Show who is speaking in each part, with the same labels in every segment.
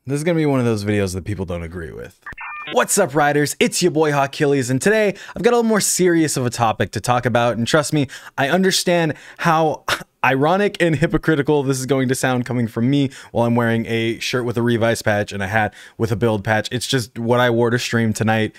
Speaker 1: This is gonna be one of those videos that people don't agree with. What's up, riders? It's your boy Hawkillies, and today I've got a little more serious of a topic to talk about, and trust me, I understand how ironic and hypocritical this is going to sound coming from me while I'm wearing a shirt with a Revice patch and a hat with a build patch. It's just what I wore to stream tonight.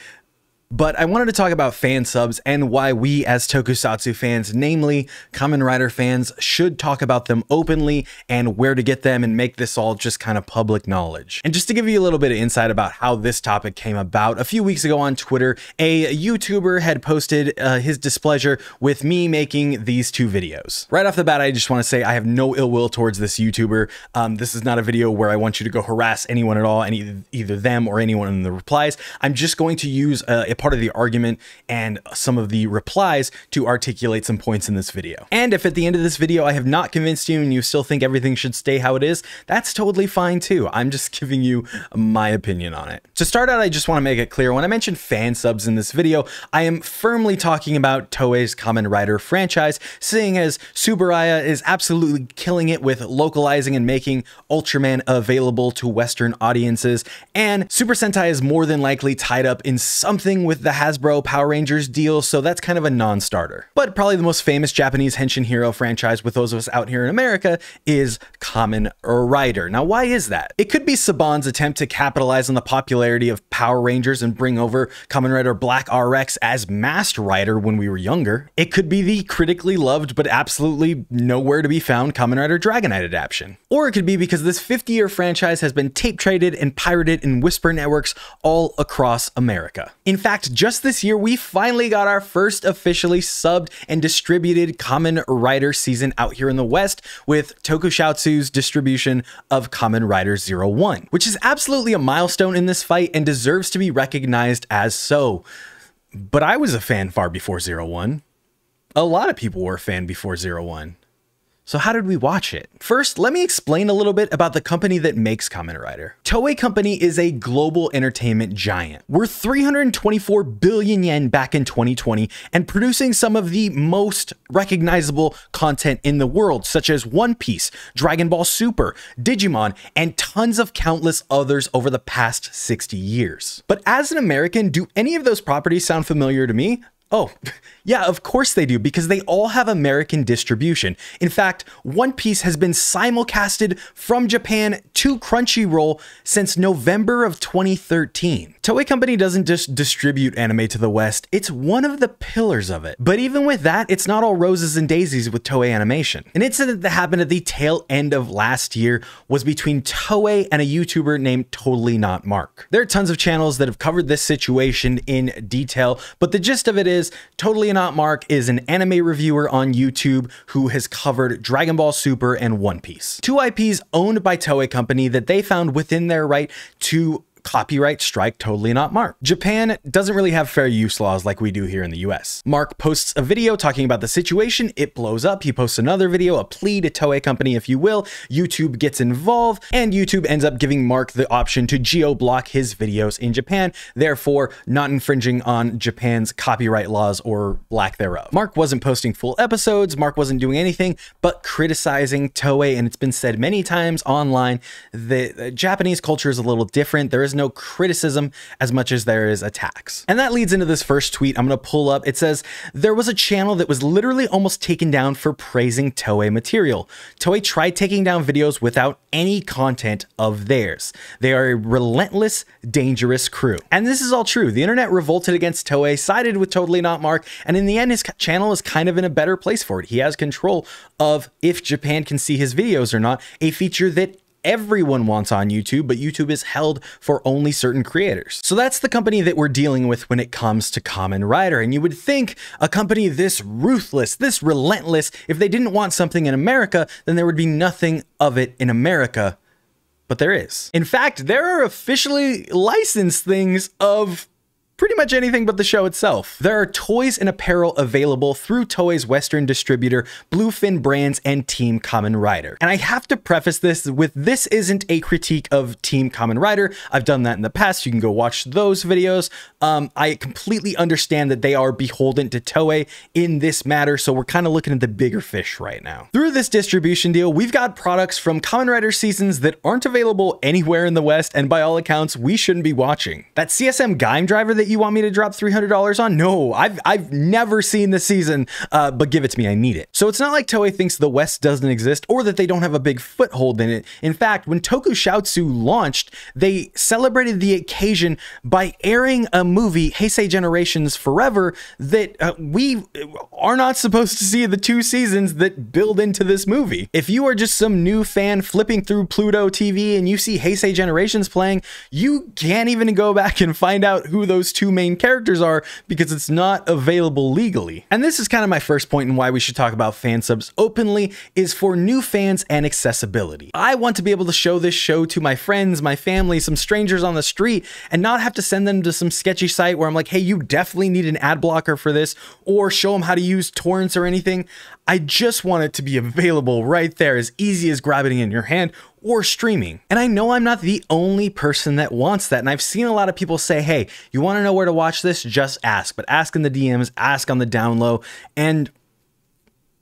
Speaker 1: But I wanted to talk about fan subs and why we as tokusatsu fans, namely Kamen Rider fans, should talk about them openly and where to get them and make this all just kind of public knowledge. And just to give you a little bit of insight about how this topic came about, a few weeks ago on Twitter, a YouTuber had posted his displeasure with me making these two videos. Right off the bat, I just want to say I have no ill will towards this YouTuber. This is not a video where I want you to go harass anyone at all, either them or anyone in the replies. I'm just going to use a part of the argument and some of the replies to articulate some points in this video. And if at the end of this video I have not convinced you and you still think everything should stay how it is, that's totally fine too. I'm just giving you my opinion on it. To start out, I just want to make it clear, when I mention fan subs in this video, I am firmly talking about Toei's Kamen Rider franchise, seeing as Tsuburaya is absolutely killing it with localizing and making Ultraman available to Western audiences, and Super Sentai is more than likely tied up in something with the Hasbro Power Rangers deal, so that's kind of a non-starter. But probably the most famous Japanese Henshin hero franchise with those of us out here in America is Kamen Rider. Now, why is that? It could be Saban's attempt to capitalize on the popularity of Power Rangers and bring over Kamen Rider Black RX as Masked Rider when we were younger. It could be the critically loved but absolutely nowhere to be found Kamen Rider Dragon Knight adaptation. Or it could be because this 50-year franchise has been tape traded and pirated in Whisper networks all across America. In fact, just this year, we finally got our first officially subbed and distributed Kamen Rider season out here in the West with Tokusatsu's distribution of Kamen Rider 01, which is absolutely a milestone in this fight and deserves to be recognized as so. But I was a fan far before 01. A lot of people were a fan before 01. So how did we watch it? First, let me explain a little bit about the company that makes Kamen Rider. Toei Company is a global entertainment giant, worth 324 billion yen back in 2020 and producing some of the most recognizable content in the world, such as One Piece, Dragon Ball Super, Digimon, and tons of countless others over the past 60 years. But as an American, do any of those properties sound familiar to me? Oh, yeah, of course they do, because they all have American distribution. In fact, One Piece has been simulcasted from Japan to Crunchyroll since November of 2013. Toei Company doesn't just distribute anime to the West, it's one of the pillars of it. But even with that, it's not all roses and daisies with Toei Animation. An incident that happened at the tail end of last year was between Toei and a YouTuber named Totally Not Mark. There are tons of channels that have covered this situation in detail, but the gist of it is Totally Not Mark is an anime reviewer on YouTube who has covered Dragon Ball Super and One Piece, two IPs owned by Toei Company that they found within their right to copyright strike Totally Not Mark. Japan doesn't really have fair use laws like we do here in the US. Mark posts a video talking about the situation, it blows up, he posts another video, a plea to Toei Company if you will, YouTube gets involved, and YouTube ends up giving Mark the option to geo-block his videos in Japan, therefore not infringing on Japan's copyright laws or lack thereof. Mark wasn't posting full episodes, Mark wasn't doing anything but criticizing Toei, and it's been said many times online that Japanese culture is a little different. There is no criticism as much as there is attacks. And that leads into this first tweet I'm going to pull up. It says, there was a channel that was literally almost taken down for praising Toei material. Toei tried taking down videos without any content of theirs. They are a relentless, dangerous crew. And this is all true. The internet revolted against Toei, sided with Totally Not Mark, and in the end, his channel is kind of in a better place for it. He has control of if Japan can see his videos or not, a feature that everyone wants on YouTube, but YouTube is held for only certain creators. So that's the company that we're dealing with when it comes to Kamen Rider. And you would think a company this ruthless, this relentless, if they didn't want something in America, then there would be nothing of it in America. But there is. In fact, there are officially licensed things of pretty much anything but the show itself. There are toys and apparel available through Toei's Western distributor, Bluefin Brands and Team Kamen Rider. And I have to preface this with, this isn't a critique of Team Kamen Rider. I've done that in the past. You can go watch those videos. I completely understand that they are beholden to Toei in this matter, so we're kind of looking at the bigger fish right now. Through this distribution deal, we've got products from Kamen Rider seasons that aren't available anywhere in the West, and by all accounts, we shouldn't be watching. That CSM Gaim driver that you want me to drop $300 on? No, I've never seen the season, but give it to me, I need it. So it's not like Toei thinks the West doesn't exist or that they don't have a big foothold in it. In fact, when Tokushoutsu launched, they celebrated the occasion by airing a movie, Heisei Generations Forever, that we are not supposed to see the 2 seasons that build into this movie. If you are just some new fan flipping through Pluto TV and you see Heisei Generations playing, you can't even go back and find out who those 2 main characters are because it's not available legally. And this is kind of my first point in why we should talk about fan subs openly, is for new fans and accessibility. I want to be able to show this show to my friends, my family, some strangers on the street, and not have to send them to some sketchy site where I'm like, hey, you definitely need an ad blocker for this, or show them how to use torrents or anything. I just want it to be available right there, as easy as grabbing it in your hand or streaming. And I know I'm not the only person that wants that. And I've seen a lot of people say, hey, you want to know where to watch this? Just ask. But ask in the DMs, ask on the down low. And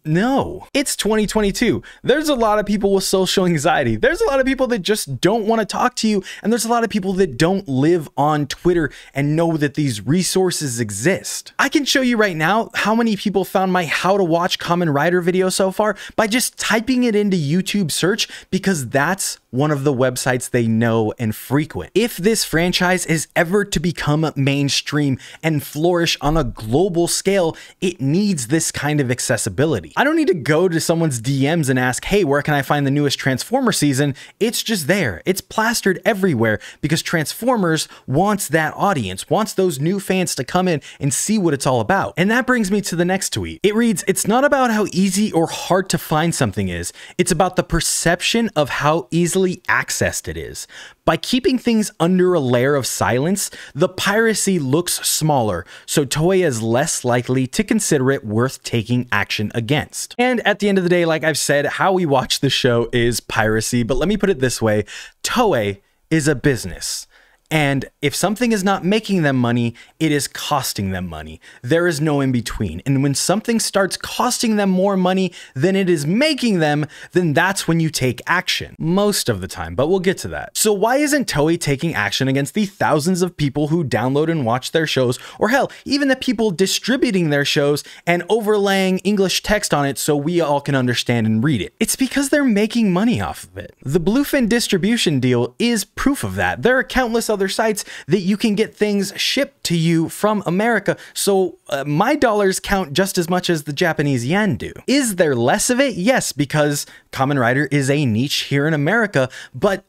Speaker 1: no, it's 2022. There's a lot of people with social anxiety. There's a lot of people that just don't want to talk to you. And there's a lot of people that don't live on Twitter and know that these resources exist. I can show you right now how many people found my how to watch Kamen Rider video so far by just typing it into YouTube search, because that's one of the websites they know and frequent. If this franchise is ever to become mainstream and flourish on a global scale, it needs this kind of accessibility. I don't need to go to someone's DMs and ask, hey, where can I find the newest Transformer season? It's just there. It's plastered everywhere because Transformers wants that audience, wants those new fans to come in and see what it's all about. And that brings me to the next tweet. It reads, it's not about how easy or hard to find something is. It's about the perception of how easily accessed it is. By keeping things under a layer of silence, the piracy looks smaller, so Toei is less likely to consider it worth taking action against. And at the end of the day, like I've said, how we watch the show is piracy, but let me put it this way, Toei is a business. And if something is not making them money, it is costing them money. There is no in between. And when something starts costing them more money than it is making them, then that's when you take action. Most of the time, but we'll get to that. So why isn't Toei taking action against the thousands of people who download and watch their shows, or hell, even the people distributing their shows and overlaying English text on it so we all can understand and read it? It's because they're making money off of it. The Bluefin distribution deal is proof of that. There are countless other sites that you can get things shipped to you from America, so my dollars count just as much as the Japanese yen do. Is there less of it? Yes, because Kamen Rider is a niche here in America, but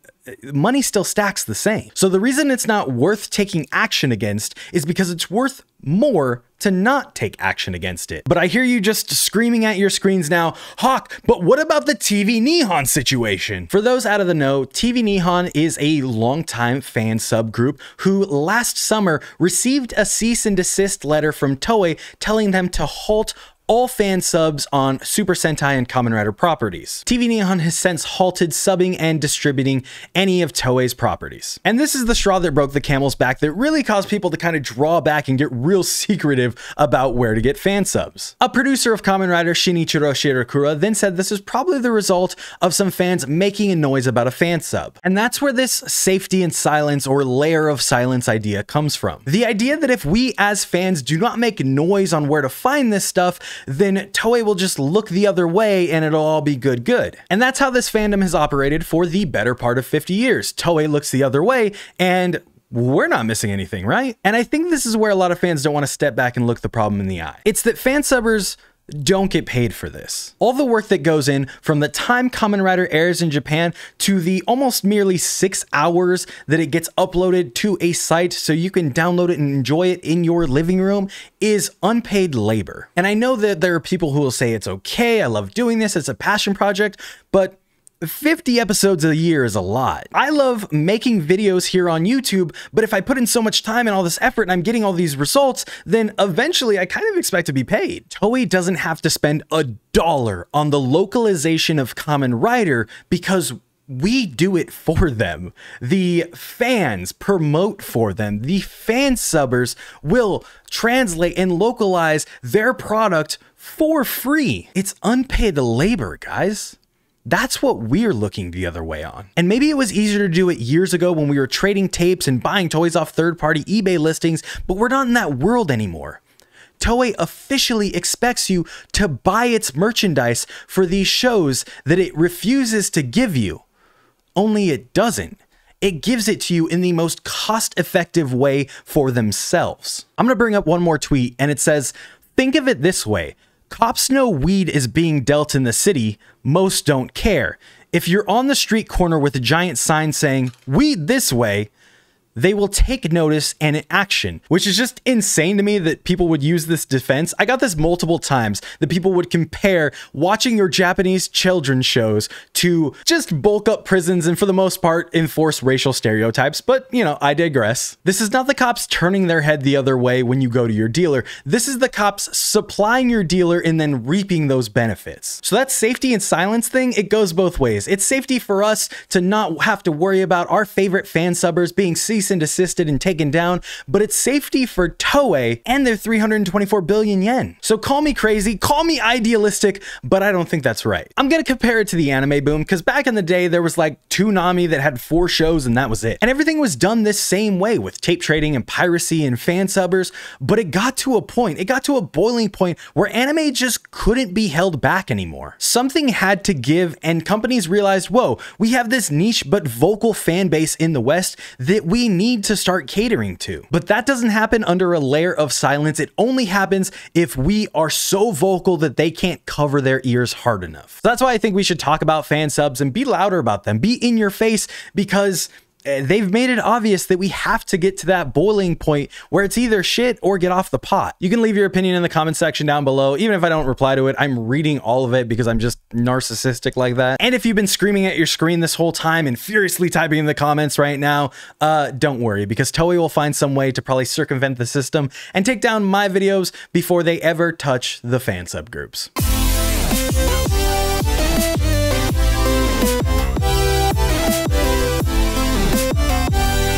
Speaker 1: money still stacks the same. So the reason it's not worth taking action against is because it's worth more to not take action against it. But I hear you just screaming at your screens now, Hawk, but what about the TV Nihon situation? For those out of the know, TV Nihon is a longtime fan subgroup who last summer received a cease and desist letter from Toei telling them to halt all fan subs on Super Sentai and Kamen Rider properties. TV Nihon has since halted subbing and distributing any of Toei's properties. And this is the straw that broke the camel's back that really caused people to kind of draw back and get real secretive about where to get fan subs. A producer of Kamen Rider, Shinichiro Shirakura, then said this is probably the result of some fans making a noise about a fan sub. And that's where this safety and silence or layer of silence idea comes from. The idea that if we as fans do not make noise on where to find this stuff, then Toei will just look the other way and it'll all be good. And that's how this fandom has operated for the better part of 50 years. Toei looks the other way and we're not missing anything, right? And I think this is where a lot of fans don't want to step back and look the problem in the eye. It's that fansubbers don't get paid for this. All the work that goes in from the time Kamen Rider airs in Japan to the almost merely 6 hours that it gets uploaded to a site so you can download it and enjoy it in your living room is unpaid labor. And I know that there are people who will say it's okay, I love doing this, it's a passion project, but 50 episodes a year is a lot. I love making videos here on YouTube, but if I put in so much time and all this effort and I'm getting all these results, then eventually I kind of expect to be paid. Toei doesn't have to spend $1 on the localization of Kamen Rider because we do it for them. The fans promote for them. The fansubbers will translate and localize their product for free. It's unpaid labor, guys. That's what we're looking the other way on. And maybe it was easier to do it years ago when we were trading tapes and buying toys off third-party eBay listings, but we're not in that world anymore. Toei officially expects you to buy its merchandise for these shows that it refuses to give you. Only it doesn't. It gives it to you in the most cost-effective way for themselves. I'm gonna bring up one more tweet, and it says, think of it this way. Cops know weed is being dealt in the city, most don't care. If you're on the street corner with a giant sign saying, weed this way, they will take notice and action, which is just insane to me that people would use this defense. I got this multiple times that people would compare watching your Japanese children's shows to just bulk up prisons and for the most part enforce racial stereotypes, but you know, I digress. This is not the cops turning their head the other way when you go to your dealer. This is the cops supplying your dealer and then reaping those benefits. So that safety and silence thing, it goes both ways. It's safety for us to not have to worry about our favorite fansubbers being ceased and desisted and taken down, but it's safety for Toei and their 324 billion yen. So call me crazy, call me idealistic, but I don't think that's right. I'm gonna compare it to the anime boom, because back in the day there was like Toonami that had 4 shows and that was it. And everything was done this same way with tape trading and piracy and fansubbers, but it got to a point, it got to a boiling point where anime just couldn't be held back anymore. Something had to give, and companies realized, whoa, we have this niche but vocal fan base in the West that we need to start catering to. But that doesn't happen under a layer of silence. It only happens if we are so vocal that they can't cover their ears hard enough. So that's why I think we should talk about fan subs and be louder about them, be in your face, because they've made it obvious that we have to get to that boiling point where it's either shit or get off the pot. You can leave your opinion in the comment section down below. Even if I don't reply to it, I'm reading all of it because I'm just narcissistic like that. And if you've been screaming at your screen this whole time and furiously typing in the comments right now, don't worry, because Toei will find some way to probably circumvent the system and take down my videos before they ever touch the fan sub groups.